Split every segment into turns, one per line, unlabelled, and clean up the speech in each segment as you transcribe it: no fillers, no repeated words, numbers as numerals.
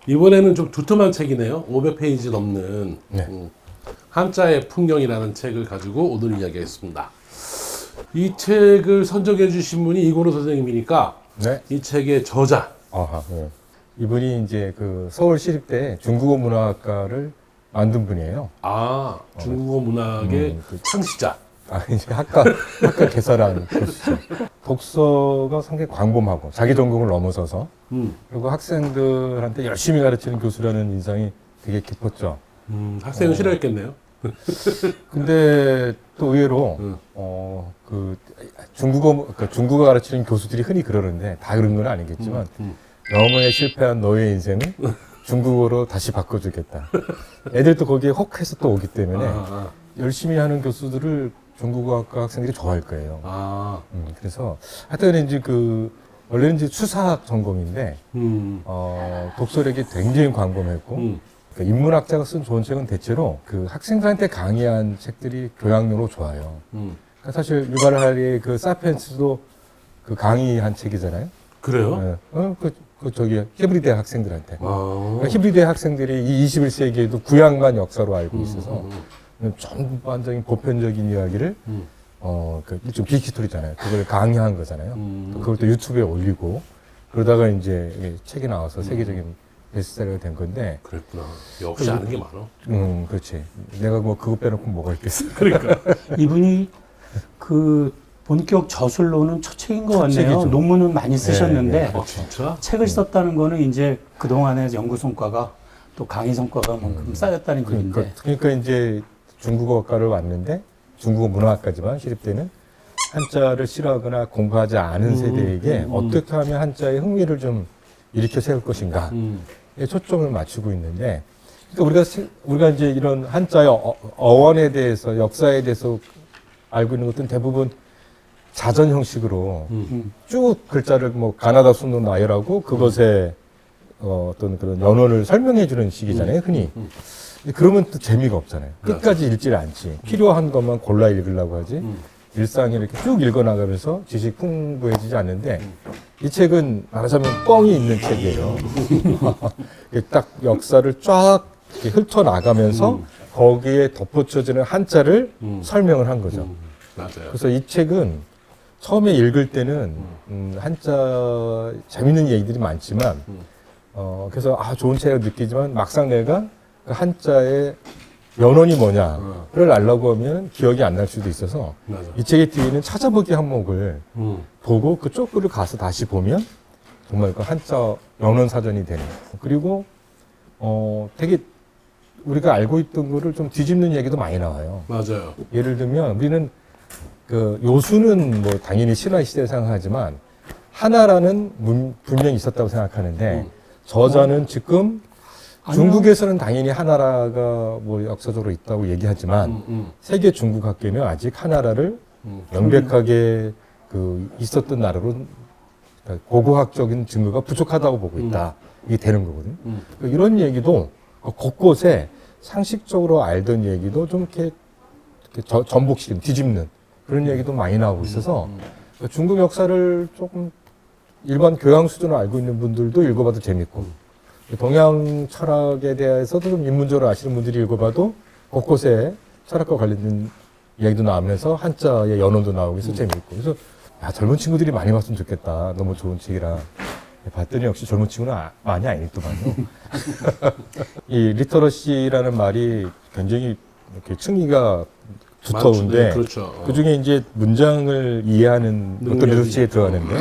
이번에는 좀 두툼한 책이네요. 500페이지 넘는
네.
한자의 풍경이라는 책을 가지고 오늘 이야기하겠습니다. 이 책을 선정해 주신 분이 이고르 선생님이니까
네.
이 책의 저자.
아하, 네. 이분이 이제 그 서울시립대 중국어 문화학과를 만든 분이에요.
아, 중국어 문학의 창시자.
이제 학과 개설한 교수죠. 독서가 상당히 광범하고 자기 전공을 넘어서서 그리고 학생들한테 열심히 가르치는 교수라는 인상이 되게 깊었죠.
학생은 싫어했겠네요.
근데 또 의외로 그 중국어 가르치는 교수들이 흔히 그러는데 다 그런 건 아니겠지만 너무나 실패한 너의 인생은 중국어로 다시 바꿔주겠다. 애들도 거기에 혹해서 또 오기 때문에 열심히 하는 교수들을 중국어학과 학생들이 좋아할 거예요. 그래서 하여튼 이제 원래는 이제 수사학 전공인데 독서력이 굉장히 광범했고 그러니까 인문학자가 쓴 좋은 책은 대체로 그 학생들한테 강의한 책들이 교양용으로 좋아요. 그러니까 사실 유발 하리의 그 사피엔스도 그 강의한 책이잖아요.
그래요?
저기 히브리대 학생들한테. 그러니까 히브리대 학생들이 이 21세기에도 구약만 역사로 알고 있어서 전반적인 보편적인 이야기를 좀 빅히스토리잖아요. 그걸 강의한 거잖아요. 그걸 또 유튜브에 올리고 그러다가 이제 책이 나와서 세계적인 베스트셀러가 된 건데.
그랬구나. 역시 아는 게 많아.
그렇지. 내가 뭐 그거 빼놓고 뭐가 있겠어.
그러니까.
이분이 그 본격 저술로는 첫 책인 것 같네요.
책이죠.
논문은 많이 쓰셨는데
아, 진짜?
책을 썼다는 거는 이제 그동안의 연구 성과가 또 강의 성과가 만큼 쌓였다는 얘기인데.
그러니까 이제 중국어과를 왔는데 중국어 문화학과지만 시립대는 한자를 싫어하거나 공부하지 않은 세대에게 어떻게 하면 한자의 흥미를 좀 일으켜 세울 것인가 에 초점을 맞추고 있는데, 그러니까 우리가 이제 이런 한자의 어원에 대해서 역사에 대해서 알고 있는 것들은 대부분 자전 형식으로 쭉 글자를 뭐 가나다 순으로 나열하고 그것에 어떤 그런 연원을 설명해 주는 식이잖아요, 흔히. 그러면 또 재미가 없잖아요. 끝까지 읽질 않지. 필요한 것만 골라 읽으려고 하지. 일상에 이렇게 쭉 읽어나가면서 지식 풍부해지지 않는데, 이 책은 말하자면 뻥이 있는 책이에요. 딱 역사를 쫙 이렇게 훑어나가면서 거기에 덧붙여지는 한자를 설명을 한 거죠.
맞아요.
그래서 이 책은 처음에 읽을 때는 한자 재밌는 얘기들이 많지만 그래서 좋은 책이라고 느끼지만 막상 내가 그 한자의 연원이 뭐냐를 알려고 하면 기억이 안 날 수도 있어서
맞아.
이 책의 뒤에는 찾아보기 항목을 보고 그쪽으로 가서 다시 보면 정말 그 한자 연원 사전이 되는. 그리고 되게 우리가 알고 있던 거를 좀 뒤집는 얘기도 많이 나와요.
맞아요.
예를 들면 우리는 그 요수는 뭐 당연히 신화 시대를 생각하지만 하나라는 분명히 있었다고 생각하는데 저자는 지금 중국에서는 당연히 하나라가 뭐 역사적으로 있다고 얘기하지만 세계 중국 학계는 아직 하나라를 명백하게 있었던 나라로 고고학적인 증거가 부족하다고 보고 있다. 이게 되는 거거든요. 이런 얘기도 곳곳에 상식적으로 알던 얘기도 좀 이렇게 전복시키는, 뒤집는 그런 얘기도 많이 나오고 있어서 중국 역사를 조금 일반 교양 수준으로 알고 있는 분들도 읽어봐도 재밌고 동양 철학에 대해서도 좀 입문적으로 아시는 분들이 읽어봐도 곳곳에 철학과 관련된 이야기도 나오면서 한자의 연원도 나오고 해서 재밌고, 그래서 젊은 친구들이 많이 봤으면 좋겠다. 너무 좋은 책이라 봤더니 역시 젊은 친구는 많이 아니더만요. 이 리터러시라는 말이 굉장히 이렇게 층위가 두터운데
그렇죠.
그 중에 이제 문장을 이해하는 어떤 리터러시에 들어가는데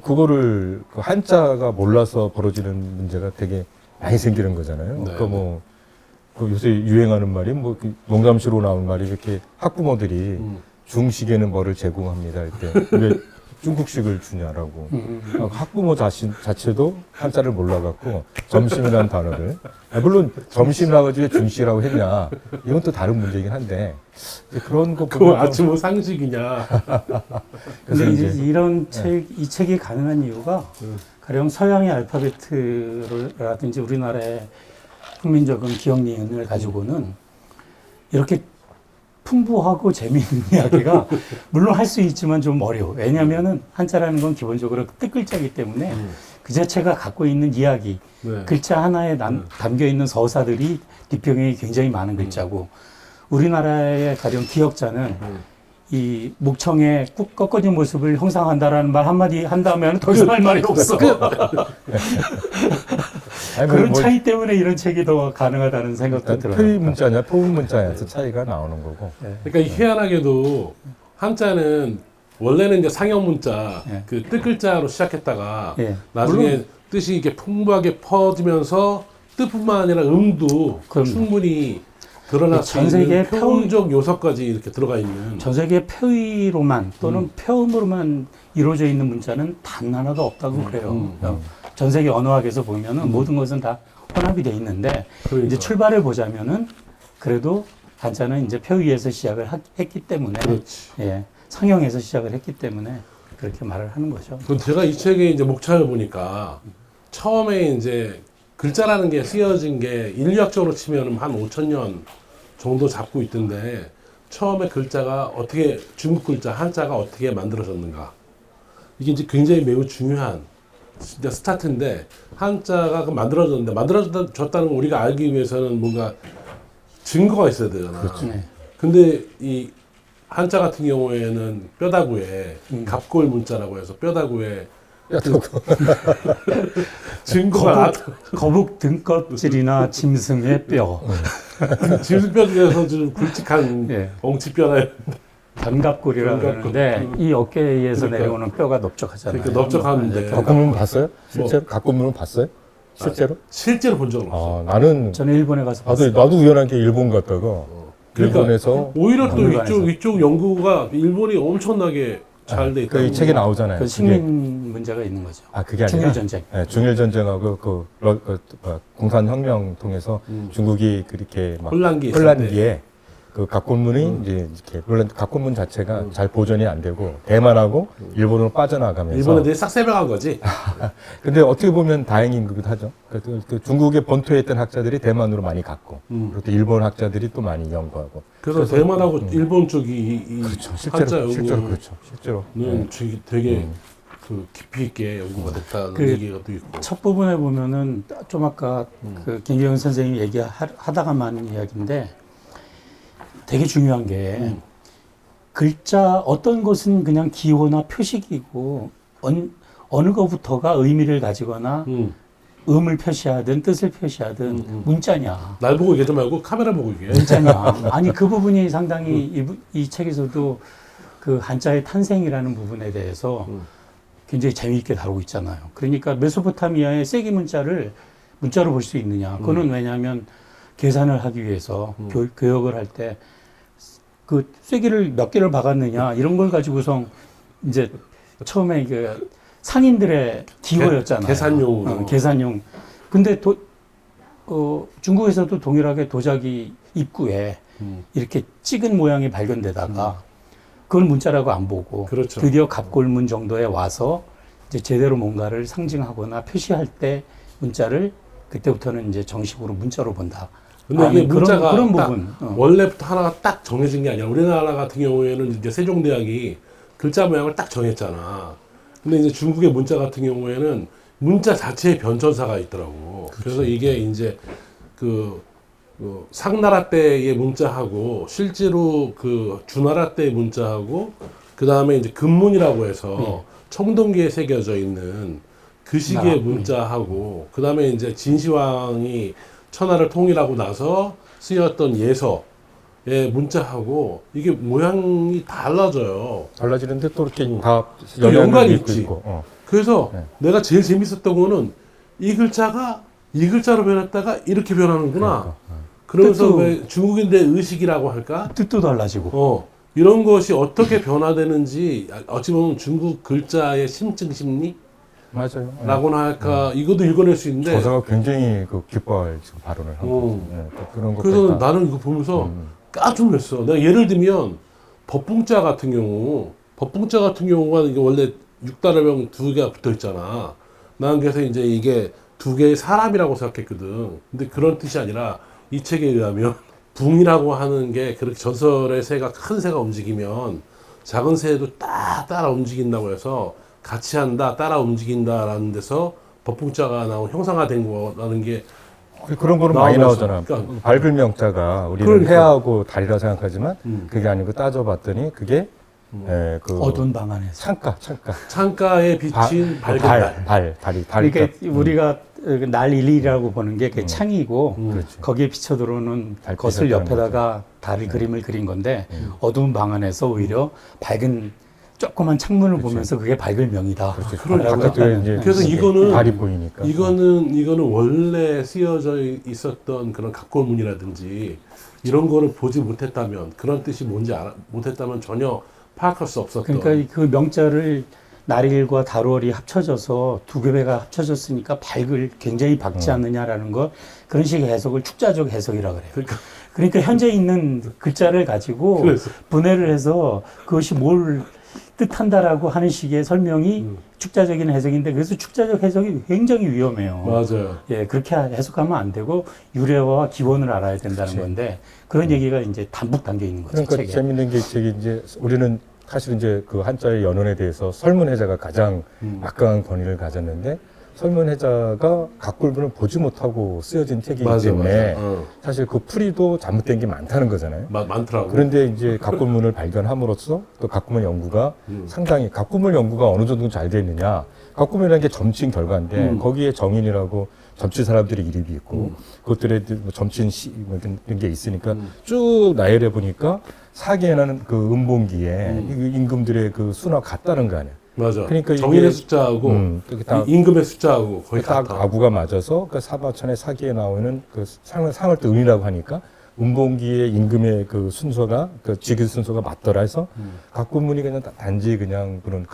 그거를 그 한자가 몰라서 벌어지는 문제가 되게 많이 생기는 거잖아요.
네.
그 요새 유행하는 말이 농담식으로 나오는 말이 이렇게 학부모들이 중식에는 뭐를 제공합니다 할 때 왜 중국식을 주냐라고. 학부모 자체도 한자를 몰라갖고 점심이라는 단어를 물론 점심이라고 하지 왜 중식이라고 했냐 이건 또 다른 문제이긴 한데 그런 거
그거
보면
마치 뭐 상식이냐.
근데 이제 이런 이 책이 가능한 이유가 가령 서양의 알파베트라든지 우리나라의 국민적인 기억 니은을 가지고는 이렇게 풍부하고 재미있는 이야기가 물론 할 수 있지만 좀 어려워. 왜냐하면은 한자라는 건 기본적으로 뜻글자이기 때문에 그 자체가 갖고 있는 이야기,
네.
글자 하나에 담겨 있는 서사들이 뒷평이 굉장히 많은 글자고 우리나라의 가령 기역자는 이 목청의 꺾어진 모습을 형상한다라는 말 한마디 한 다음에는 더 이상 할 말이 없어.
아니,
그런 차이 때문에 이런 책이 더 가능하다는 생각도 들어요.
표의 문자냐 포문 문자에서 차이가 나오는 거고.
그러니까 희한하게도 한자는 원래는 이제 상형 문자
예.
그 뜻글자로 시작했다가
예.
나중에 뜻이 이렇게 풍부하게 퍼지면서 뜻뿐만 아니라 음도
그럼요.
충분히 드러날 수
전
있는
세계의
표현적 요소까지 이렇게 들어가 있는
전 세계 표의로만 또는 표음으로만 이루어져 있는 문자는 단 하나도 없다고 그래요. 전 세계 언어학에서 보면은 모든 것은 다 혼합이 돼 있는데
그러니까.
이제 출발을 보자면은 그래도 한자는 이제 표의에서 시작을 했기 때문에
그렇지.
예, 상형에서 시작을 했기 때문에 그렇게 말을 하는 거죠.
그럼 제가 이 책의 이제 목차를 보니까 처음에 이제 글자라는 게 쓰여진 게 인류학적으로 치면 한 5,000년 정도 잡고 있던데 처음에 글자가 어떻게 중국 글자 한자가 어떻게 만들어졌는가 이게 이제 굉장히 매우 중요한 진짜 스타트인데 한자가 그 만들어졌다는 걸 우리가 알기 위해서는 뭔가 증거가 있어야 되잖아.
네.
근데 이 한자 같은 경우에는 뼈다구에 갑골 문자라고 해서 뼈다구에 증거가
거북 등껍질이나 짐승의 뼈,
짐승뼈 중에서 좀 굵직한
예.
엉치뼈나
견갑골이라고
견갑골.
그러는데 이 어깨에서
그러니까.
내려오는 뼈가 넓적하잖아요.
그러니까 넓적한데.
이제
각본문 봤어요? 실제로 각본문은 봤어요? 실제로?
실제로 본 적은 없어.
나는
저는 일본에 가서 봤어요.
나도 우연하게 일본 갔다가
그러니까
일본에서
오히려 또
박물관에서.
이쪽 연구가 일본이 엄청나게 잘 돼 있다.
이 책에 나오잖아요.
그
그게-
식민 문제가 있는 거죠.
그게 아니라
중일 전쟁.
네, 중일 전쟁하고 공산혁명 통해서 중국이 그렇게 막
혼란기
혼란기에 그 각본문이 이제 이렇게 물론 각본문 자체가 잘 보존이 안 되고 대만하고 일본으로 빠져나가면서
일본애들이 싹 새벽한 거지.
근데 어떻게 보면 다행인 거기도 하죠. 그 중국에 본토에 있던 학자들이 대만으로 많이 갔고 그리고 또 일본 학자들이 또 많이 연구하고
그래서 대만하고 일본 쪽이 이
그렇죠.
한자
실제로
연구는
그렇죠. 실제로 네.
되게 그 깊이 있게 연구가 됐다는
그
얘기가 또 있고.
첫 부분에 보면은 좀 아까 그 김경현 선생님이 얘기하다가만 이야기인데 되게 중요한 게 글자 어떤 것은 그냥 기호나 표식이고 어느 것부터가 의미를 가지거나 음을 표시하든 뜻을 표시하든 문자냐.
날 보고 얘기하지 말고 카메라 보고 얘기해.
문자냐. 아니 그 부분이 상당히 이 책에서도 그 한자의 탄생이라는 부분에 대해서 굉장히 재미있게 다루고 있잖아요. 그러니까 메소포타미아의 쐐기 문자를 문자로 볼 수 있느냐. 그거는 왜냐하면 계산을 하기 위해서 교역을 할 때 그 쐐기를 몇 개를 박았느냐 이런 걸 가지고서 이제 처음에 그 상인들의 기호였잖아요.
계산용으로.
계산용. 근데 중국에서도 동일하게 도자기 입구에 이렇게 찍은 모양이 발견되다가 그걸 문자라고 안 보고
그렇죠.
드디어 갑골문 정도에 와서 이제 제대로 뭔가를 상징하거나 표시할 때 문자를 그때부터는 이제 정식으로 문자로 본다.
근데 이게 문자가
그런
딱
부분.
원래부터 하나가 딱 정해진 게 아니라 우리나라 같은 경우에는 이제 세종대학이 글자 모양을 딱 정했잖아. 근데 이제 중국의 문자 같은 경우에는 문자 자체에 변천사가 있더라고. 그래서 이게 이제 그 상나라 때의 문자하고 실제로 그 주나라 때의 문자하고 그 다음에 이제 금문이라고 해서 청동기에 새겨져 있는 그 시기의 문자하고 그 다음에 이제 진시황이 천하를 통일하고 나서 쓰였던 예서의 문자하고 이게 모양이 달라져요.
달라지는데 또 이렇게 다
또 연관이
있고
있지.
있고.
그래서
네.
내가 제일 재밌었던 거는 이 글자가 이 글자로 변했다가 이렇게 변하는구나. 그러면서
뜻도-
왜 중국인의 의식이라고 할까?
뜻도 달라지고.
이런 것이 어떻게 변화되는지 어찌 보면 중국 글자의 심증 심리?
맞아요.
라고나 할까 이것도 읽어낼 수 있는데
저자가 굉장히 기뻐할 지금 발언을 하고 그런 것
그래서 나는 이거 보면서 깜짝 놀랐어. 내가 예를 들면 법붕자 같은 경우가 이게 원래 6단어명 2개가 붙어 있잖아. 나는 그래서 이제 이게 2개의 사람이라고 생각했거든. 근데 그런 뜻이 아니라 이 책에 의하면 붕이라고 하는 게 그렇게 전설의 새가 큰 새가 움직이면 작은 새도 따라 움직인다고 해서 같이 한다, 따라 움직인다라는 데서 법붕자가 나온 형상화된 거라는 게
그런 거는 많이
나오면서.
나오잖아.
그러니까.
밝을 명자가 우리는
그러니까.
해하고 달이라 생각하지만 그게 아니고 따져봤더니 그게 그
어두운 방 안에서.
창가.
창가에 비친 밝은 달.
달이.
그러니까 우리가 날 일이라고 보는 게 그 창이고
그렇지.
거기에 비쳐 들어오는
달빛을
것을
따는
옆에다가 달 그림을 그린 건데 어두운 방 안에서 오히려 밝은 조그만 창문을 보면서 그게 밝을 명이다. 라고
바깥에
했다는.
이제
그래서 이거는
달이 보이니까.
이거는 원래 쓰여져 있었던 그런 각골문이라든지 이런 거를 보지 못했다면 그런 뜻이 뭔지 못했다면 전혀 파악할 수 없었던.
그러니까 그 명자를 날일과 달월이 합쳐져서 두 개가 합쳐졌으니까 밝을 굉장히 밝지 않느냐라는 거 그런 식의 해석을 축자적 해석이라 그래요. 그러니까 현재 있는 글자를 가지고
그래서.
분해를 해서 그것이 뭘 뜻한다라고 하는 식의 설명이 축자적인 해석인데 그래서 축자적 해석이 굉장히 위험해요.
맞아요.
예, 그렇게 해석하면 안 되고 유래와 기원을 알아야 된다는 건데 그런 얘기가 이제 담뿍 담겨 있는 거죠.
그러니까
책에.
재밌는 게 이 책이 이제 우리는 사실 이제 그 한자의 연원에 대해서 설문해자가 가장 막강한 권위를 가졌는데 설문해자가 각골문을 보지 못하고 쓰여진 책이기 때문에 사실 그 풀이도 잘못된 게 많다는 거잖아요.
많더라고.
그런데 이제 각골문을 발견함으로써 또 각골문 연구가 상당히 각골문 연구가 어느 정도 잘 되어 있느냐. 각골문이라는 게 점친 결과인데 거기에 정인이라고 점친 사람들의 이름이 있고 그것들의 뭐 점친 시 이런 게 있으니까 쭉 나열해 보니까 사기에는 그 음봉기에 이 임금들의 그 수나 같다는 거 아니에요.
맞아.
그러니까
정인의
이게,
숫자하고
다
임금의 숫자하고 거의
딱
같아.
아구가 맞아서 그 사바천의 사기에 나오는 그 상을 또 음이라고 하니까 음봉기의 임금의 그 순서가 그 직위 순서가 맞더라 해서 각군문이 그냥 단지 그냥 그런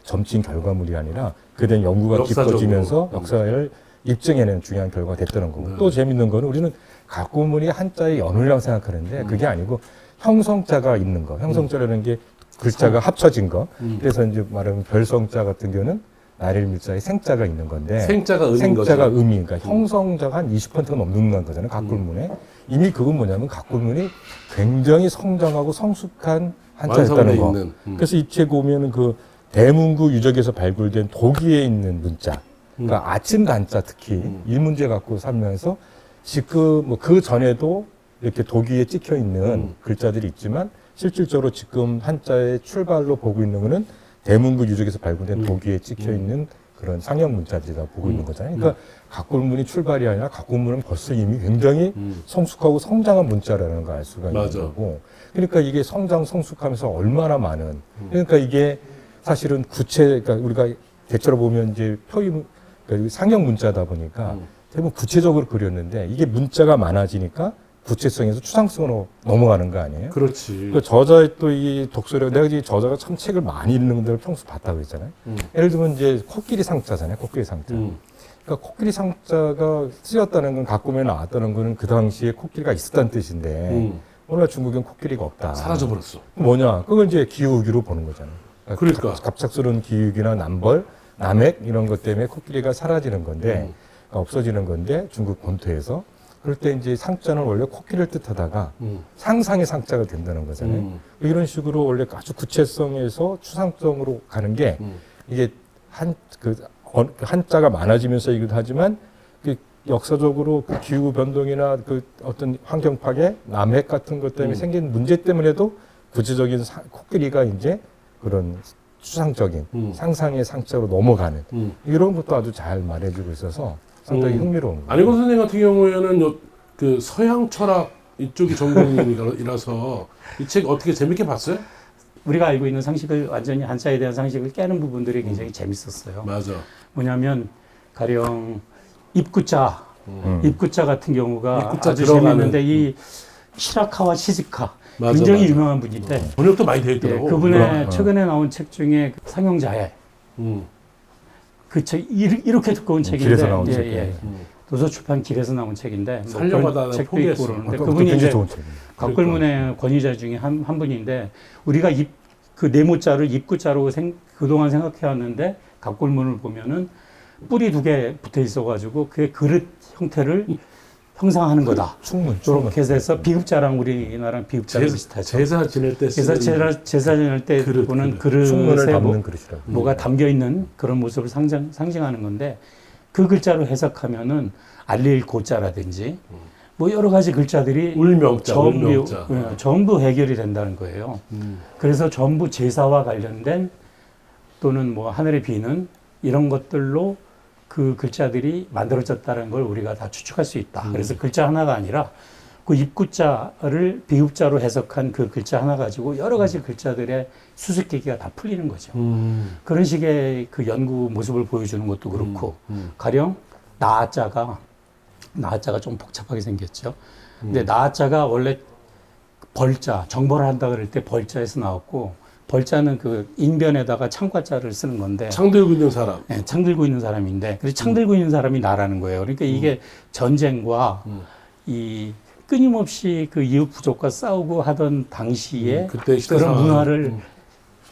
점친 결과물이 아니라 그에 대한 연구가
역사적으로.
깊어지면서 역사를 입증해내는 중요한 결과가 됐다는 거고 또 재밌는 거는 우리는 각군문이 한자의 연울이라고 생각하는데 그게 아니고 형성자가 있는 거. 형성자라는 게 글자가 합쳐진 거. 그래서 이제 말하면 별성자 같은 경우는 날일 밀자에 생자가 있는 건데
생자가 음인
생자가
거죠.
음이 그러니까 형성자가 한 20%가 넘는 거잖아요. 각골문에. 이미 그건 뭐냐면 각골문이 굉장히 성장하고 성숙한 한자였다는
완성돼
거.
있는.
그래서 이 책 보면은 그 대문구 유적에서 발굴된 도기에 있는 문자. 그러니까 아침 단자 특히 이 문제 갖고 살면서 지금 뭐 그 전에도 이렇게 도기에 찍혀 있는 글자들이 있지만 실질적으로 지금 한자의 출발로 보고 있는 거는 대문구 유적에서 발굴된 도기에 찍혀 있는 그런 상형 문자들이다 보고 있는 거잖아요. 그러니까 각골문이 출발이 아니라 각골문은 벌써 이미 굉장히 성숙하고 성장한 문자라는 걸 알 수가 있는
맞아.
거고. 그러니까 이게 성숙하면서 얼마나 많은. 그러니까 이게 사실은 그러니까 우리가 대체로 보면 이제 그러니까 상형 문자다 보니까 대부분 구체적으로 그렸는데 이게 문자가 많아지니까 구체성에서 추상성으로 넘어가는 거 아니에요?
그렇지.
그 저자의 또 이 독서력, 내가 이 저자가 참 책을 많이 읽는 분들을 평소 봤다고 했잖아요. 예를 들면 이제 코끼리 상자잖아요. 코끼리 상자. 그러니까 코끼리 상자가 쓰였다는 건 가꾸면 나왔다는 거는 그 당시에 코끼리가 있었다는 뜻인데 오늘 중국엔 코끼리가 없다.
사라져버렸어.
뭐냐? 그걸 이제 기후위기로 보는 거잖아요.
그러니까.
갑작스러운 기후위기나 남벌, 남핵 이런 것 때문에 코끼리가 사라지는 건데 그러니까 없어지는 건데 중국 본토에서 그럴 때 이제 상자는 원래 코끼리를 뜻하다가 상상의 상자가 된다는 거잖아요. 이런 식으로 원래 아주 구체성에서 추상성으로 가는 게 이게 한자가 많아지면서이기도 하지만 그 역사적으로 그 기후 변동이나 그 어떤 환경 파괴, 남핵 같은 것 때문에 생긴 문제 때문에도 구체적인 코끼리가 이제 그런 추상적인 상상의 상자로 넘어가는 이런 것도 아주 잘 말해주고 있어서 상당히 흥미로운 거예요.
안희건 선생님 같은 경우에는 그 서양 철학 이쪽이 전공이라서 이 책 어떻게 재밌게 봤어요?
우리가 알고 있는 상식을 완전히 한자에 대한 상식을 깨는 부분들이 굉장히 재밌었어요.
맞아.
뭐냐면 가령 입구자 같은 경우가
입구자
아주
들어가는,
재밌는데 이 시라카와 시즈카
맞아,
굉장히
맞아.
유명한 분인데
번역도 많이 되어
예,
있더라고.
그분의 최근에 나온 책 중에 상용자해 그 책 이렇게 두꺼운 책인데
길에서 나온 책.
도서출판 길에서 나온 책인데 뭐
살려고
그런
하다가
책도
포기했어.
있고 그러는데
그것도
그분이
굉장히
이제
좋은 책이에요.
각골문의 권위자 중에 한 분인데 우리가 그 네모자를 입구자로 그동안 생각해왔는데 각골문을 보면은 뿔이 두 개 붙어 있어가지고 그게 그릇 형태를 형상하는 거다.
충문.
이렇게 해서 비읍자랑 우리나라랑 비읍자랑 비슷하죠.
제사 지낼 때
그래서
쓰는
제사 지낼 때
그릇,
보는
충문을
그릇에
담는 그릇이라고.
뭐가 담겨 있는 그런 모습을 상징하는 건데 그 글자로 해석하면은 알릴 고자라든지 뭐 여러 가지 글자들이
울명자,
전부,
울명자.
전부 해결이 된다는 거예요. 그래서 전부 제사와 관련된 또는 뭐 하늘에 비는 이런 것들로 그 글자들이 만들어졌다는 걸 우리가 다 추측할 수 있다. 그래서 글자 하나가 아니라 그 입구자를 비읍자로 해석한 그 글자 하나 가지고 여러 가지 글자들의 수수께끼가 다 풀리는 거죠. 그런 식의 그 연구 모습을 보여주는 것도 그렇고, 가령 나자가 좀 복잡하게 생겼죠. 근데 나자가 원래 벌자, 정벌을 한다 그럴 때 벌자에서 나왔고, 벌자는 그 인변에다가 창과자를 쓰는 건데,
창 들고 있는 사람.
네, 창 들고 있는 사람인데, 그래서 창 들고 있는 사람이 나라는 거예요. 그러니까 이게 전쟁과 이 끊임없이 그 이웃 부족과 싸우고 하던 당시에
그때 시대
그런
상황.
문화를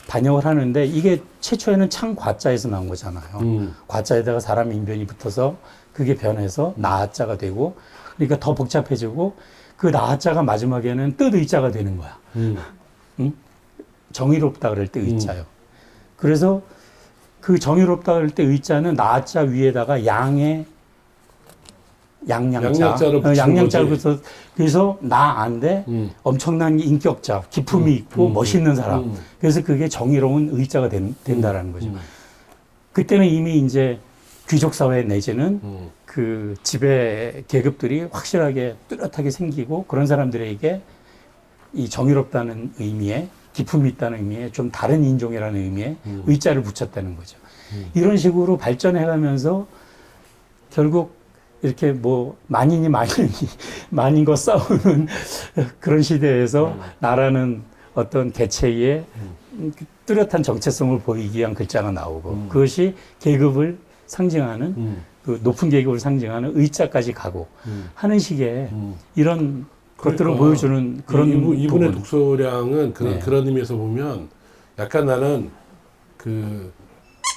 반영을 하는데, 이게 최초에는 창과자에서 나온 거잖아요. 과자에다가 사람 인변이 붙어서 그게 변해서 나자가 되고, 그러니까 더 복잡해지고, 그 나자가 마지막에는 뜻의자가 되는 거야. 응? 정의롭다 그럴 때 의자요. 그래서 그 정의롭다 그럴 때 의자는 나자 위에다가 양의
양양자를 붙인
양양자를
거지.
붙여서, 그래서 나안데 엄청난 인격자, 기품이 있고 멋있는 사람. 그래서 그게 정의로운 의자가 된다라는 거죠. 그때는 이미 이제 귀족 사회 내지는 그 지배 계급들이 확실하게 뚜렷하게 생기고, 그런 사람들에게 이 정의롭다는 의미에, 기품이 있다는 의미에, 좀 다른 인종이라는 의미에 의자를 붙였다는 거죠. 이런 식으로 발전해 가면서 결국 이렇게 뭐 만인과 싸우는 그런 시대에서 나라는 어떤 개체의 뚜렷한 정체성을 보이기 위한 글자가 나오고, 그것이 계급을 상징하는 그 높은 계급을 상징하는 의자까지 가고 하는 식의 이런 것들을
그러니까
보여주는 그런
이분의
부분.
독서량은
네.
그런 의미에서 보면 약간 나는 그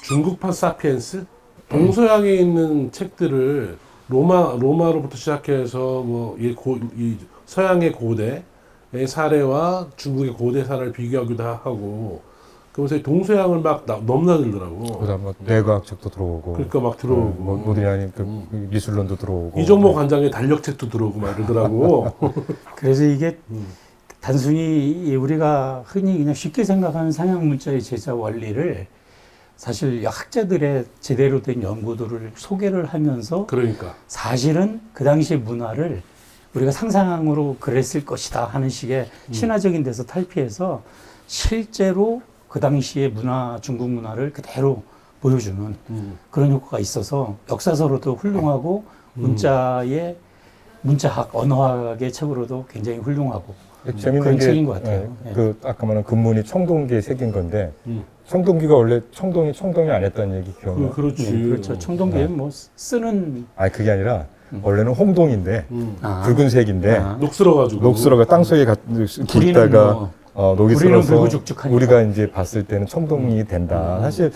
중국판 사피엔스 동서양에 있는 책들을 로마로부터 시작해서 이 서양의 고대의 사례와 중국의 고대 사례를 비교하기도 하고, 그러면서 동서양을 막 넘나들더라고.
그다음 뭐 뇌과학책도 들어오고,
그러니까 막 들어오고.
뭐 모디아니 그 미술론도 들어오고,
이종모 관장의 달력책도 들어오고 막 이러더라고.
그래서 이게 단순히 우리가 흔히 그냥 쉽게 생각하는 상형 문자의 제자 원리를 사실 학자들의 제대로 된 연구들을 소개를 하면서
그러니까.
사실은 그 당시 문화를 우리가 상상으로 그랬을 것이다 하는 식의 신화적인 데서 탈피해서 실제로 그 당시의 문화, 중국 문화를 그대로 보여주는 그런 효과가 있어서 역사서로도 훌륭하고 문자학, 언어학의 책으로도 굉장히 훌륭하고
재밌는
그런
게
책인 것 같아요. 예.
그 아까 말한 근문이 청동기에 새긴 건데, 청동기가 원래 청동이 안 했다는 얘기 기억나?
그렇지.
네, 그렇죠. 청동기는 뭐 쓰는
아니 그게 아니라 원래는 홍동인데 붉은색인데
녹슬어가지고.
녹슬어가 땅 속에
구리는
있다가 녹이
구리는
슬어서
붉은죽죽하니까.
우리가 이제 봤을 때는 청동이 된다. 사실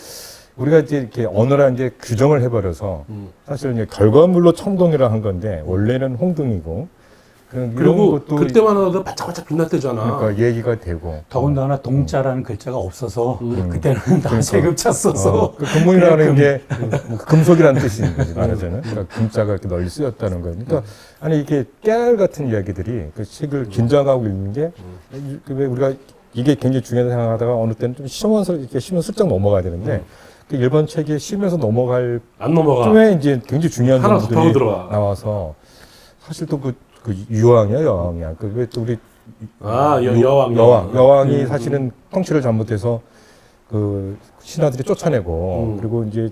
우리가 이제 이렇게 언어라 이제 규정을 해버려서 사실 이제 결과물로 청동이라 한 건데 원래는 홍동이고,
그리고 그때만 하도 반짝반짝 빛났대잖아.
그러니까 얘기가 되고.
더군다나 동자라는 글자가 없어서 그때는 다 세급자 써서
그 금문이라는 게 금속이라는 뜻인 거지, 말하자면. 그러니까 금자가 이렇게 널리 쓰였다는 거예요. 그러니까 아니 이게 깨알 같은 이야기들이 그 책을 긴장하고 읽는 게 왜 우리가 이게 굉장히 중요하다 생각하다가 어느 때는 좀 쉬면서 이렇게 쉬면 슬쩍 넘어가야 되는데 그 일반 책에 쉬면서 넘어갈
안 넘어가.
쯤에 이제 굉장히 중요한
하나
정보들이
더 들어와.
나와서 사실 또 그 유왕이야, 여왕이야. 그 왜 또 우리 여왕이 사실은 통치를 잘못해서 그 신하들이 쫓아내고 그리고 이제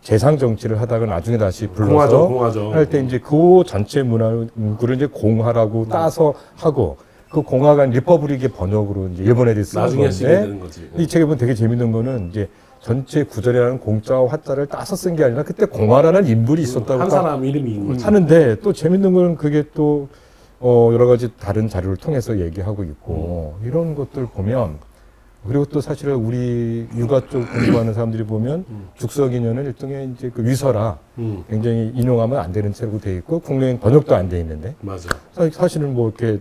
재상 정치를 하다가 나중에 다시 불러서
공화정.
할 때 이제 그 전체 문구를 이제 공화라고 따서 하고, 그 공화가 리퍼블릭의 번역으로 이제 일본 애들이 쓰는
나중에 쓰게
건데,
되는 거지.
이 책에 보면 되게 재밌는 거는 이제 전체 구절이라는 공자와 화자를 따서 쓴 게 아니라 그때 공화라는 인물이 있었다고
한
딱
사람 이름이 있는 거지.
하는데, 또 재밌는 건 그게 또 여러 가지 다른 자료를 통해서 얘기하고 있고, 이런 것들 보면, 그리고 또 사실은 우리 육아 쪽 공부하는 사람들이 보면 죽석인연은 일종의 이제 그 위서라 굉장히 인용하면 안 되는 책으로 돼 있고 국내엔 번역도 안 돼 있는데,
맞아.
사실은 뭐 이렇게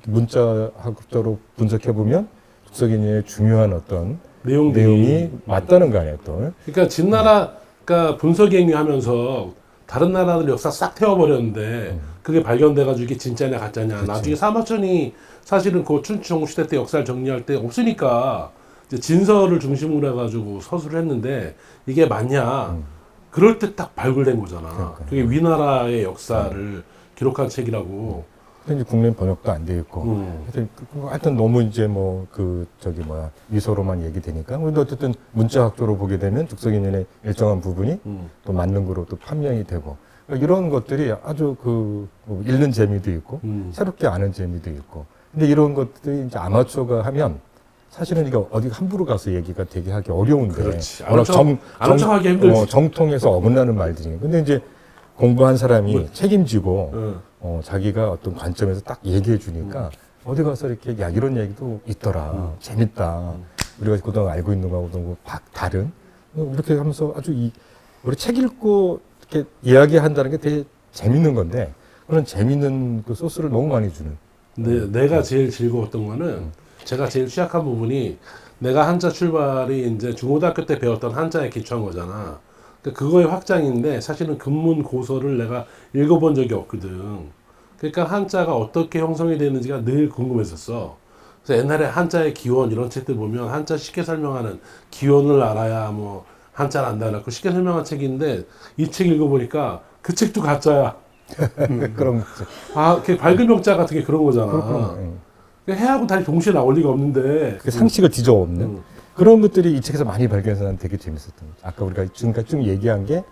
문자학적으로 분석해 보면 죽석인연의 중요한 어떤 내용이 맞다는 거 아니에요, 또.
그러니까 진나라가 분석행위 하면서 다른 나라들 역사 싹 태워버렸는데 그게 발견돼가지고 이게 진짜냐 가짜냐.
그치.
나중에 사마천이 사실은 그 춘추 시대 때 역사를 정리할 때 없으니까 이제 진설을 중심으로 해가지고 서술을 했는데 이게 맞냐. 그럴 때 딱 발굴된 거잖아.
그러니까요.
그게 위나라의 역사를 기록한 책이라고.
근데 이제 국내 번역도 안 돼 있고. 하여튼 너무 이제 뭐 미소로만 얘기되니까. 근데 어쨌든 문자학적으로 보게 되면 죽석인연의 일정한 부분이 또 맞는 거로 또 판명이 되고. 그러니까 이런 것들이 아주 뭐 읽는 재미도 있고, 새롭게 아는 재미도 있고. 근데 이런 것들이 이제 아마추어가 하면 사실은 이거 어디 함부로 가서 얘기가 되게 하기 어려운데.
그렇지.
워낙
아는 척하기 힘들지.
정통해서 어긋나는 말들이. 근데 이제 공부한 사람이 책임지고, 자기가 어떤 관점에서 딱 얘기해 주니까 어디 가서 이렇게 야 이런 얘기도 있더라 재밌다 우리가 그동안 알고 있는 거하고 다른 이렇게 하면서 아주 우리 책 읽고 이렇게 이야기한다는 게 되게 재밌는 건데 그런 재밌는 그 소스를 너무 많이 주는.
근데 내가 제일 즐거웠던 거는 제가 제일 취약한 부분이 내가 한자 출발이 이제 중고등학교 때 배웠던 한자에 기초한 거잖아. 그거의 확장인데 사실은 근문 고서를 내가 읽어본 적이 없거든. 그러니까 한자가 어떻게 형성이 되는지가 늘 궁금했었어. 그래서 옛날에 한자의 기원 이런 책들 보면 한자 쉽게 설명하는 기원을 알아야 뭐 한자를 안다나 그 쉽게 설명한 책인데 이 책 읽어보니까 그 책도 가짜야.
그런
그 밝은 명자 같은 게 그런 거잖아.
그렇구나.
해하고 달이 동시에 나올 리가 없는데.
그 상식을 뒤져엎는 그런 것들이 이 책에서 많이 발견해서 난 되게 재밌었던 거죠. 아까 우리가 지금까지 쭉 얘기한 게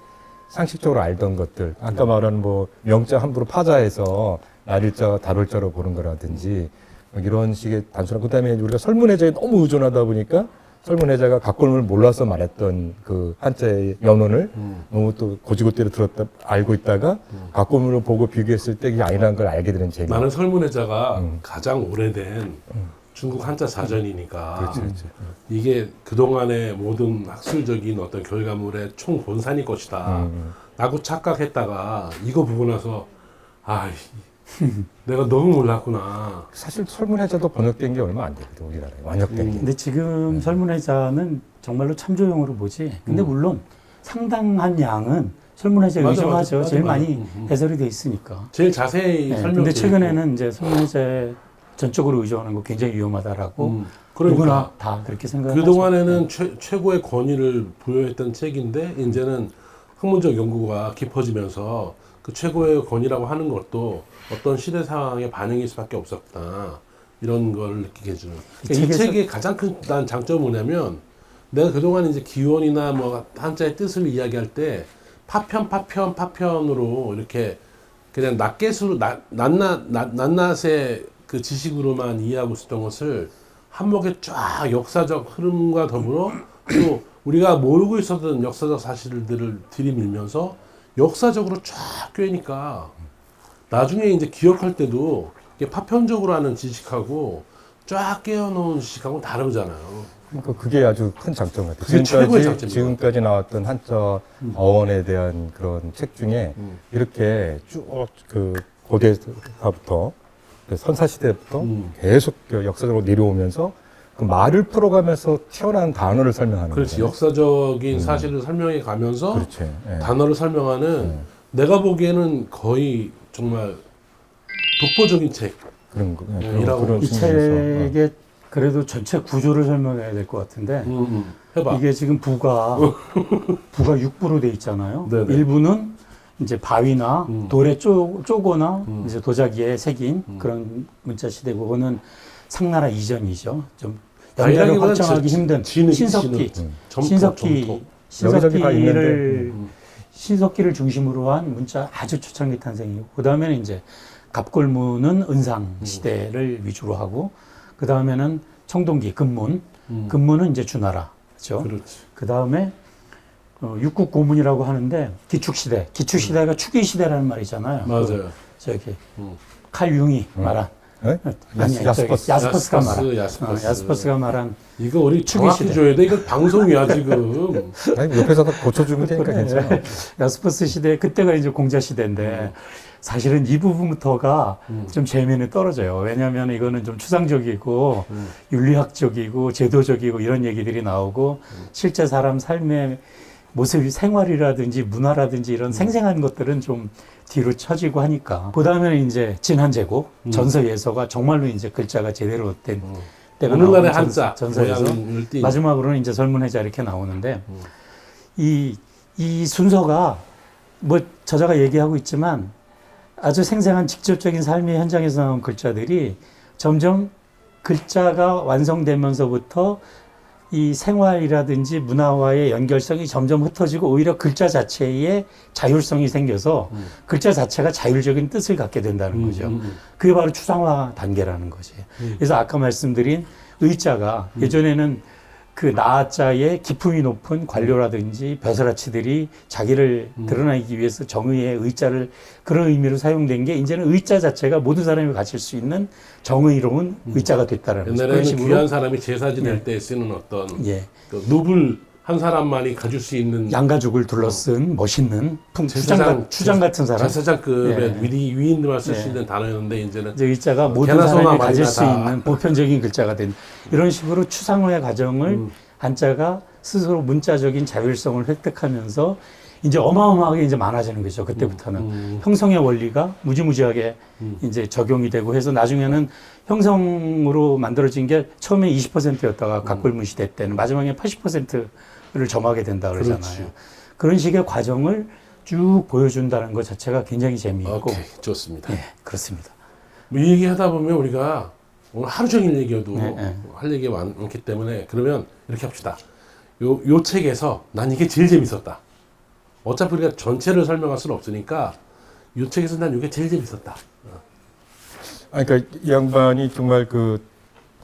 상식적으로 알던 것들. 아까 말한 뭐 명자 함부로 파자해서 날일자, 달월자로 보는 거라든지 이런 식의 단순한. 그다음에 우리가 설문해자에 너무 의존하다 보니까 설문해자가 각골문을 몰라서 말했던 그 한자의 연원을 너무 또 고지고대로 알고 있다가 각골문을 보고 비교했을 때 이게 아니라는 걸 알게 되는 재미.
나는 설문해자가 가장 오래된 중국 한자 사전이니까
그렇지.
이게 그동안의 모든 학술적인 어떤 결과물의 총 본산일 것이다 라고 착각했다가 이거 보고 나서 내가 너무 몰랐구나.
사실 설문해자도 번역된 게 얼마 안 되거든 우리나라에 완역된 게.
근데 지금 설문해자는 정말로 참조용으로 보지. 근데 물론 상당한 양은 설문해자에
맞아,
의존하죠.
맞아,
제일
맞아.
많이 해설이 돼 있으니까.
제일 자세히
네,
설명돼
근데 최근에는 이제 설문해자에 전적으로 의존하는 거 굉장히 위험하다라고
그러니까
누구나 다 그렇게 생각하죠.
그동안에는 최고의 권위를 부여했던 책인데 이제는 학문적 연구가 깊어지면서 그 최고의 권위라고 하는 것도 어떤 시대 상황에 반영일 수밖에 없었다. 이런 걸 느끼게 해주는. 이 책의 가장 큰 난 장점은 뭐냐면 내가 그동안 이제 기원이나 뭐 한자의 뜻을 이야기할 때 파편으로 이렇게 그냥 낱낱의 그 지식으로만 이해하고 있었던 것을 한목에 쫙 역사적 흐름과 더불어 또 우리가 모르고 있었던 역사적 사실들을 들이밀면서 역사적으로 쫙 꿰니까 나중에 이제 기억할 때도 이게 파편적으로 하는 지식하고 쫙 깨어놓은 지식하고는 다르잖아요.
그러니까 그게 아주 큰 장점 같아요.
그게 최고의 장점이에요.
지금까지 나왔던 한자 어원에 대한 그런 책 중에 이렇게 쭉 그 고대사부터 선사시대부터 계속 그 역사적으로 내려오면서 그 말을 풀어가면서 튀어나온 단어를 설명하는
그렇지.
거잖아요.
역사적인 사실을 설명해 가면서
그렇지. 예.
단어를 설명하는 내가 보기에는 거의 정말 독보적인 책.
그런 거.
이라고.
그런
이
측면에서.
책의 그래도 전체 구조를 설명해야 될 것 같은데
해봐.
이게 지금 부가 6부로 돼 있잖아요.
네네.
일부는 이제 바위나 돌에 쪼거나 이제 도자기에 새긴 그런 문자 시대고, 그거는 상나라 이전이죠. 좀 연대를
아니라기보다는
확정하기 힘든 신석기,
점토.
여기저기 다
신석기를 중심으로 한 문자 아주 초창기 탄생이고, 그 다음에는 이제 갑골문은 은상 시대를 위주로 하고, 그 다음에는 청동기 금문은 이제 주나라죠.
그렇지.
그 다음에 육국 고문이라고 하는데 기축시대가 추기시대라는 말이잖아요.
맞아요.
저기 칼융이 말한
네?
야스퍼스가 말한
야스퍼스.
야스퍼스가 말한
이거 우리 정확히
시대.
줘야 돼. 이거 방송이야 지금.
아니, 옆에서 다 고쳐주면 되니까 괜찮아.
야스퍼스 시대, 그때가 이제 공자 시대인데 사실은 이 부분부터가 좀 재미는 떨어져요. 왜냐하면 이거는 좀 추상적이고 윤리학적이고 제도적이고 이런 얘기들이 나오고 실제 사람 삶의 모습이 생활이라든지 문화라든지 이런 생생한 것들은 좀 뒤로 처지고 하니까 그다음에는 이제 진한제국 전서예서가 정말로 이제 글자가 제대로 된 때가
오늘날의
나오는
한자
전서에서
모양을 띈.
마지막으로는 이제 설문해자 이렇게 나오는데 이 순서가 뭐 저자가 얘기하고 있지만 아주 생생한 직접적인 삶의 현장에서 나온 글자들이 점점 글자가 완성되면서부터 이 생활이라든지 문화와의 연결성이 점점 흩어지고 오히려 글자 자체에 자율성이 생겨서 글자 자체가 자율적인 뜻을 갖게 된다는 거죠. 그게 바로 추상화 단계라는 거지. 그래서 아까 말씀드린 의자가 예전에는 그 나자의 기품이 높은 관료라든지 벼슬아치들이 자기를 드러내기 위해서 정의의 의자를 그런 의미로 사용된 게 이제는 의자 자체가 모든 사람이 가질 수 있는 정의로운 의자가 됐다라는 거죠. 그런
옛날에는
식으로
귀한 사람이 제사 지낼
예.
때 쓰는 어떤
예.
그 노블 한 사람만이 가질 수 있는
양가죽을 둘러쓴 멋있는
제사장
추장 같은 사람.
제사장급의
예.
위인들만 쓸 수
예.
있는 단어였는데 이제는
이제 의자가 모든
개나 소나
사람이 가질
말이나
수
다.
있는 보편적인 글자가 된 이런 식으로 추상화의 과정을 한자가 스스로 문자적인 자율성을 획득하면서 이제 어마어마하게 이제 많아지는 거죠. 그때부터는 형성의 원리가 무지무지하게 이제 적용이 되고 해서 나중에는 형성으로 만들어진 게 처음에 20%였다가 각골문 시대 때는 마지막에 80%를 점하게 된다 그러잖아요.
그렇지.
그런 식의 과정을 쭉 보여준다는 것 자체가 굉장히 재미있고
오케이 좋습니다.
예, 그렇습니다.
뭐 이 얘기 하다 보면 우리가 오늘 하루 종일 얘기해도
네.
할 얘기가 많기 때문에 그러면 이렇게 합시다. 요 책에서 난 이게 제일 재밌었다. 어차피 우리가 전체를 설명할 수는 없으니까 요 책에서 난 이게 제일 재밌었다.
아니, 그러니까 이 양반이 정말 그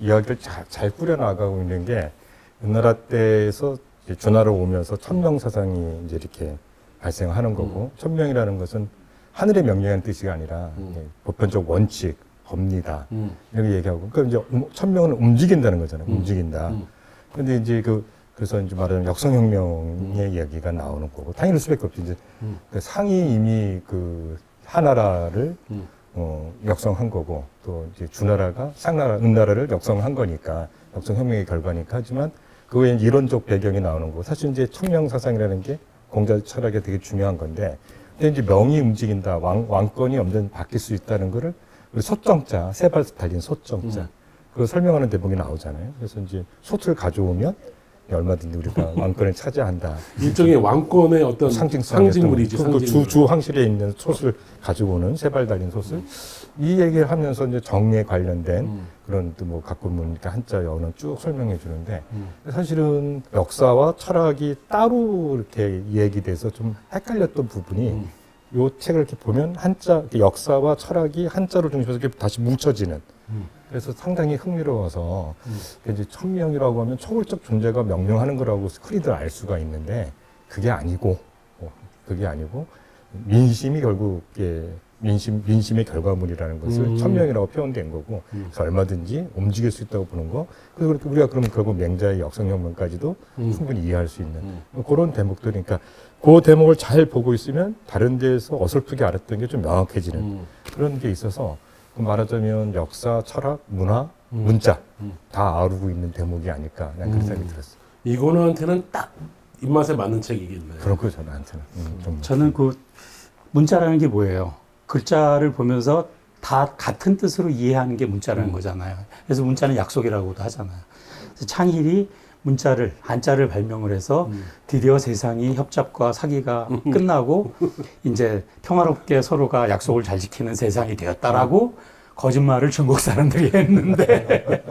이야기를 잘 꾸려나가고 있는 게 은나라 때에서 이제 준하로 오면서 천명사상이 이제 이렇게 발생하는 거고 천명이라는 것은 하늘의 명령이라는 뜻이 아니라 보편적 원칙, 법리다 이렇게 얘기하고 그러니까 이제 천명은 움직인다는 거잖아요. 움직인다. 근데 이제 그래서 이제 말하자면 역성혁명의 이야기가 나오는 거고 당연할 수밖에 없죠. 이제 그 상이 이미 그 하나라를 역성한 거고 또 이제 주나라가 상나라, 은나라를 역성한 거니까 역성혁명의 결과니까 하지만 그 외에 이론적 배경이 나오는 거고 사실 이제 천명사상이라는 게 공자 철학에 되게 중요한 건데 근데 이제 명이 움직인다, 왕권이 언제든 바뀔 수 있다는 거를 우리 소정자, 세 발 달린 소정자 그거 설명하는 대목이 나오잖아요. 그래서 이제 솥을 가져오면 얼마든지 우리가 왕권을 차지한다.
일종의 왕권의 어떤 상징물이지.
주 황실에 있는 솥을 가지고 오는 세 발 달린 솥을 이 얘기를 하면서 이제 정에 관련된 그런 또 뭐 각골문 한자 여어는 쭉 설명해 주는데 사실은 역사와 철학이 따로 이렇게 얘기돼서 좀 헷갈렸던 부분이 요 책을 이렇게 보면 한자 역사와 철학이 한자로 중심해서 이렇게 다시 뭉쳐지는. 그래서 상당히 흥미로워서 이제 천명이라고 하면 초월적 존재가 명령하는 거라고 흔히들 알 수가 있는데 그게 아니고 민심이 결국 민심의 결과물이라는 것을 천명이라고 표현된 거고 그래서 얼마든지 움직일 수 있다고 보는 거. 그래서 우리가 그러면 결국 맹자의 역성혁명까지도 충분히 이해할 수 있는 그런 대목들이 그러니까 그 대목을 잘 보고 있으면 다른 데에서 어설프게 알았던 게 좀 명확해지는 그런 게 있어서 말하자면 역사, 철학, 문화, 문자 다 아우르고 있는 대목이 아닐까 그런 생각이 들었어요.
이거한테는 딱 입맛에 맞는 책이겠네요.
그런 거죠 나한테는.
저는 그 문자라는 게 뭐예요? 글자를 보면서 다 같은 뜻으로 이해하는 게 문자라는 거잖아요. 그래서 문자는 약속이라고도 하잖아요. 그래서 창일이 문자를 한자를 발명을 해서 드디어 세상이 협잡과 사기가 끝나고 이제 평화롭게 서로가 약속을 잘 지키는 세상이 되었다라고 거짓말을 중국 사람들이 했는데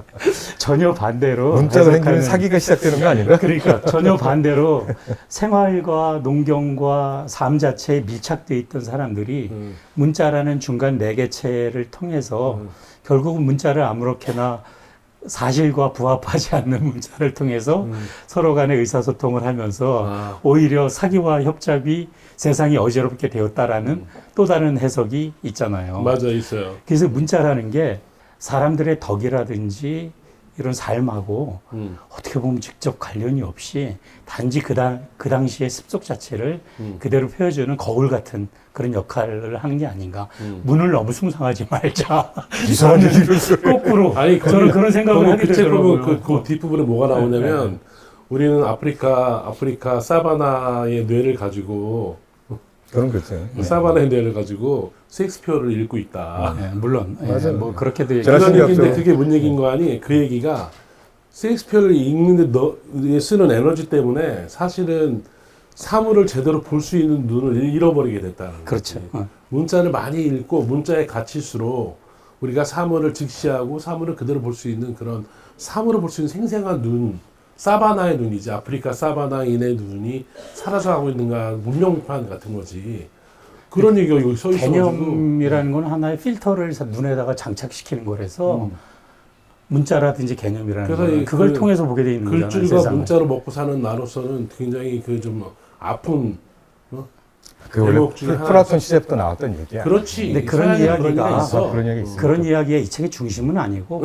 전혀 반대로
문자가 생기면
해석하는
사기가 시작되는 거 아닌가?
그러니까 전혀 반대로 생활과 농경과 삶 자체에 밀착되어 있던 사람들이 문자라는 중간 매개체를 통해서 결국은 문자를 아무렇게나 사실과 부합하지 않는 문자를 통해서 서로 간에 의사소통을 하면서 오히려 사기와 협잡이 세상이 어지럽게 되었다라는 또 다른 해석이 있잖아요.
맞아 있어요.
그래서 문자라는 게 사람들의 덕이라든지 이런 삶하고 어떻게 보면 직접 관련이 없이 단지 그 당시의 습속 자체를 그대로 표현해주는 거울 같은 그런 역할을 하는 게 아닌가. 문을 너무 숭상하지 말자.
이상한 얘기를
거꾸로.
아니
저는 그런 생각을 하게
그 책
되더라고요.
보면 그 뒷부분에 뭐가 나오냐면 우리는 아프리카 사바나의 뇌를 가지고
그런 거죠.
사바나의 뇌를 가지고 셰익스피어를 읽고 있다.
네, 물론 예,
맞아요.
뭐 그렇게도
제가
그런 얘기인데
생각도-
그게 뭔 얘기인 거 아니? 그 얘기가 셰익스피어를 읽는데 쓰는 에너지 때문에 사실은 사물을 제대로 볼 수 있는 눈을 잃어버리게 됐다는 거지.
그렇죠.
문자를 많이 읽고 문자의 가치수로 우리가 사물을 직시하고 사물을 그대로 볼 수 있는 그런 사물을 볼 수 있는 생생한 눈, 사바나의 눈이지. 아프리카 사바나인의 눈이 사라져가고 있는가 문명판 같은 거지. 그런 얘기가 여기 써 있어가지고
개념이라는 건 하나의 필터를 눈에다가 장착시키는 거라서 문자라든지 개념이라는
그래서
건
이
그걸
그
통해서 보게 돼 있는 거잖아요.
글줄과
세상을.
문자로 먹고 사는 나로서는 굉장히 그 좀 아픈
그 원래
대목 중에
플라톤 시대부터 나왔던 얘기야.
그렇지.
근데 그런
서양에
이야기가
있어.
그런 이야기 있어.
그런 이야기가 이 책의 중심은 아니고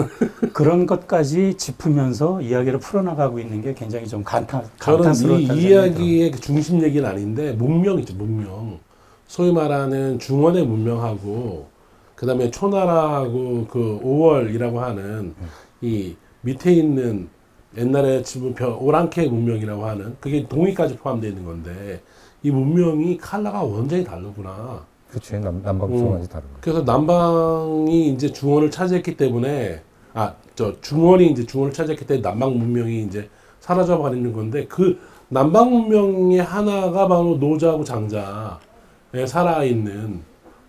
그런 것까지 짚으면서 이야기를 풀어나가고 있는 게 굉장히 좀
저는 이
감탄스러웠다는 생각이 들어요.
이야기의 그 중심 얘기는 아닌데 문명이죠, 문명. 소위 말하는 중원의 문명하고 그다음에 초나라하고 그 5월이라고 하는 이 밑에 있는 옛날에 지금 오랑캐 문명이라고 하는 그게 동이까지 포함되어 있는 건데 이 문명이 컬러가 완전히 다르구나.
그렇지. 남방 중원이 다른 거.
그래서 남방이 이제 중원을 차지했기 때문에 중원이 이제 중원을 차지했기 때문에 남방 문명이 이제 사라져 버리는 건데 그 남방 문명의 하나가 바로 노자하고 장자에 살아 있는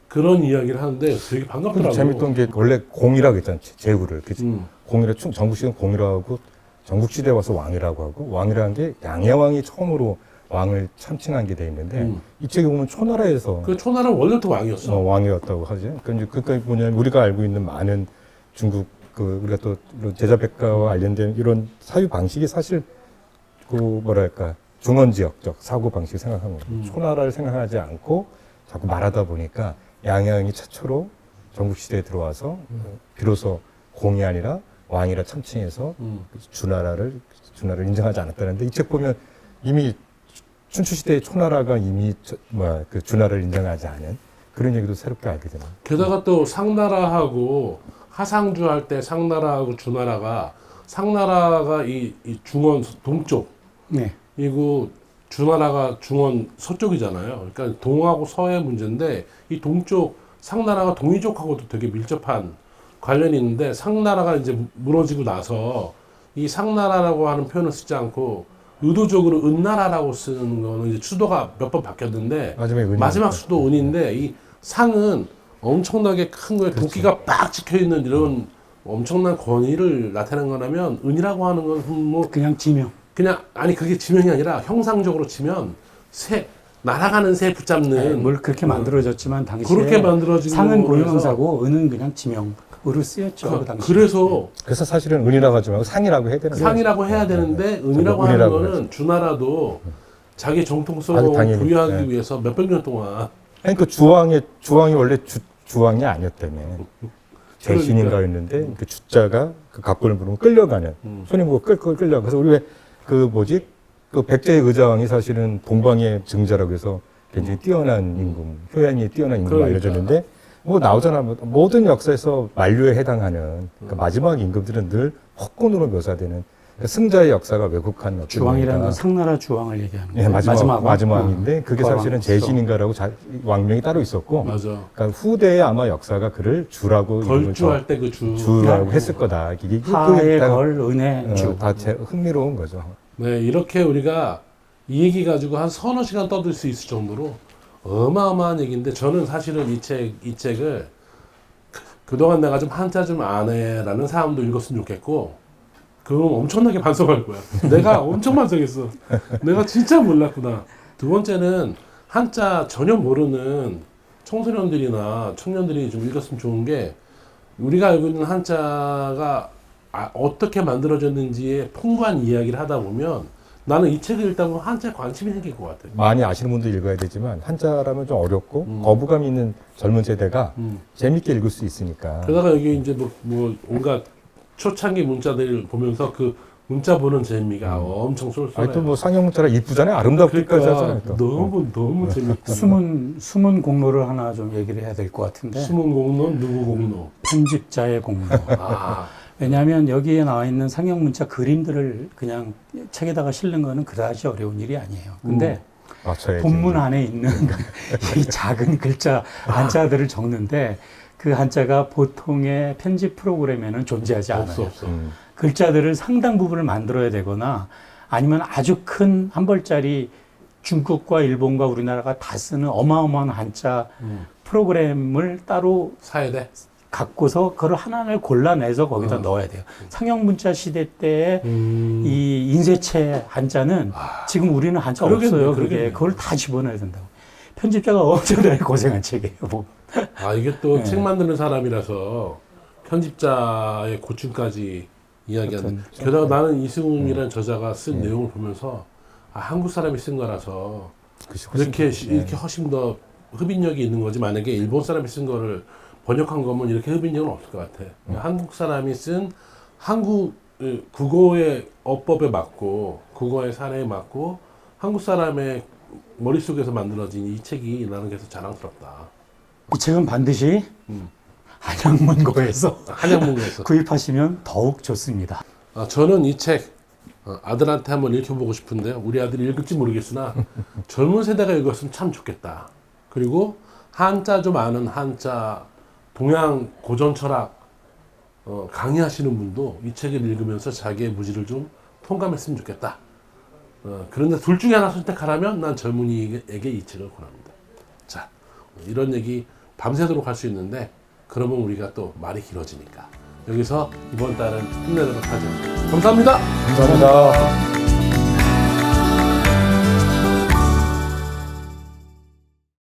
그런 이야기를 하는데 되게
근데
반갑더라고.
재밌던 게 원래 공이라고 했잖아. 제후를. 그치?
음.
공이라 전국시대는 공이라고 하고 전국시대 와서 왕이라고 하고 왕이라는 게 양해왕이 처음으로 왕을 참칭한 게 돼 있는데 이 책에 보면 초나라에서
그 초나라는 원래부터 왕이었어.
왕이었다고 하지. 그러니까 뭐냐면 우리가 알고 있는 많은 중국 우리가 또 제자백과와 관련된 이런 사유 방식이 사실 그 뭐랄까 중원지역적 사고 방식 생각하는 거예요. 초나라를 생각하지 않고 자꾸 말하다 보니까 양해왕이 최초로 전국시대에 들어와서 비로소 공이 아니라 왕이라 참칭해서 주나라를 인정하지 않았다는데 이 책 보면 이미 춘추시대의 초나라가 이미 그 주나라를 인정하지 않은 그런 얘기도 새롭게 알게 되네요.
게다가 또 상나라하고 하상주 할 때 상나라하고 주나라가 상나라가 이 중원 동쪽
네.
이고 주나라가 중원 서쪽이잖아요. 그러니까 동하고 서의 문제인데 이 동쪽 상나라가 동이족하고도 되게 밀접한 관련이 있는데 상나라가 이제 무너지고 나서 이 상나라라고 하는 표현을 쓰지 않고 의도적으로 은나라라고 쓰는 거는 이제 수도가 몇 번 바뀌었는데 마지막 수도 은인데 이 상은 엄청나게 큰 거에 도끼가 빡 찍혀 있는 이런 엄청난 권위를 나타내는 거라면 은이라고 하는 건 뭐
그냥 지명.
그냥 아니 그게 지명이 아니라 형상적으로 치면 새 날아가는 새 붙잡는
뭘 그렇게 만들어졌지만 당시에
그렇게 만들어진
상은
거라서
고유명사고 은은 그냥 지명으로 쓰였죠. 그 당시에.
그래서
그래서 사실은 은이라고 하지 말고 상이라고 해야 되는 거예요.
상이라고 해야 되는데 은이라고 하는
은이라고
거는
하죠.
주나라도 자기 정통성을
당연히,
부여하기
네.
위해서 몇백 년 동안
아니 그 주왕이 원래 주왕이 아니었다며. 제신인가 했는데 그 주자가 그 각본을 부르면 끌려가는 손이 뭐 끌려가. 그래서 우리 왜 그 뭐지 그 백제의 의자왕이 사실은 동방의 증자라고 해서 굉장히 뛰어난 임금, 효연이 뛰어난 임금
그러니까.
알려졌는데 뭐 나오잖아. 모든 역사에서 만류에 해당하는 그러니까 마지막 임금들은 늘 폭군으로 묘사되는 그러니까 승자의 역사가 왜곡한 어떤
주왕이라는 건
면이다.
상나라 주왕을 얘기하는
예,
거예요.
마지막인데 그게
거왕.
사실은 제신인가라고 왕명이 따로 있었고
맞아
그러니까 후대에 아마 역사가 그를 주라고
걸주할 때 그 주.
주라고 했을 거다. 이게
하의
다-
걸 은혜 주.
다 흥미로운 거죠.
네, 이렇게 우리가 이 얘기 가지고 한 서너 시간 떠들 수 있을 정도로 어마어마한 얘기인데 저는 사실은 이 책을 그동안 내가 좀 한자 좀 안 해라는 사람도 읽었으면 좋겠고 그럼 엄청나게 반성할 거야. 내가 엄청 반성했어. 내가 진짜 몰랐구나. 두 번째는 한자 전혀 모르는 청소년들이나 청년들이 좀 읽었으면 좋은 게 우리가 알고 있는 한자가 어떻게 만들어졌는지에 풍부한 이야기를 하다 보면 나는 이 책을 읽다 보면 한자에 관심이 생길 것 같아요.
많이 아시는 분도 읽어야 되지만 한자라면 좀 어렵고 거부감 있는 젊은 세대가 재밌게 읽을 수 있으니까.
그러다가 여기 이제 뭐 온갖 초창기 문자들 보면서 그 문자 보는 재미가 엄청 쏠쏠해요.
아니 또 뭐 상형 문자라 이쁘잖아요. 아름답기까지 하잖아요. 또.
너무 재밌고.
숨은 공로를 하나 좀 얘기를 해야 될 것 같은데
숨은 공로 누구 공로?
편집자의 공로.
아
왜냐하면 여기에 나와 있는 상형 문자 그림들을 그냥 책에다가 실는 거는 그다지 어려운 일이 아니에요. 근데
맞춰야지.
본문 안에 있는 이 작은 글자 한자들을 적는데 그 한자가 보통의 편집 프로그램에는 존재하지 않아요.
없어.
글자들을 상당 부분을 만들어야 되거나 아니면 아주 큰 한 벌짜리 중국과 일본과 우리나라가 다 쓰는 어마어마한 한자 프로그램을 따로
사야 돼.
갖고서 그걸 하나를 골라내서 거기다 넣어야 돼요. 상형 문자 시대 때의 이 인쇄체 한자는 지금 우리는 한자
그러겠네,
없어요.
그러겠네.
그게 그걸 다 집어넣어야 된다고. 편집자가 엄청나게 고생한 책이에요. 뭐.
아, 이게 또
네.
책 만드는 사람이라서 편집자의 고충까지 이야기하는.
어떤-
게다가 나는 이승훈이라는 저자가 쓴 내용을 보면서 아, 한국 사람이 쓴 거라서 이렇게 이렇게 훨씬 더 흡인력이 있는 거지. 만약에 일본 사람이 쓴 거를 번역한 거면 이렇게 흡인력은 없을 것 같아. 한국 사람이 쓴 한국 국어의 어법에 맞고 국어의 사례에 맞고 한국 사람의 머릿속에서 만들어진 이 책이 나는 그래서 자랑스럽다.
이 책은 반드시 한양문고에서
한양문고에서.
구입하시면 더욱 좋습니다.
아, 저는 이 책 아들한테 한번 읽혀보고 싶은데 우리 아들이 읽을지 모르겠으나 젊은 세대가 읽었으면 참 좋겠다. 그리고 한자 좀 아는 한자 동양 고전 철학 강의하시는 분도 이 책을 읽으면서 자기의 무지를 좀 통감했으면 좋겠다. 그런데 둘 중에 하나 선택하라면 난 젊은이에게 이 책을 권합니다. 자, 이런 얘기 밤새도록 할 수 있는데 그러면 우리가 또 말이 길어지니까 여기서 이번 달은 끝내도록 하죠. 감사합니다.
감사합니다.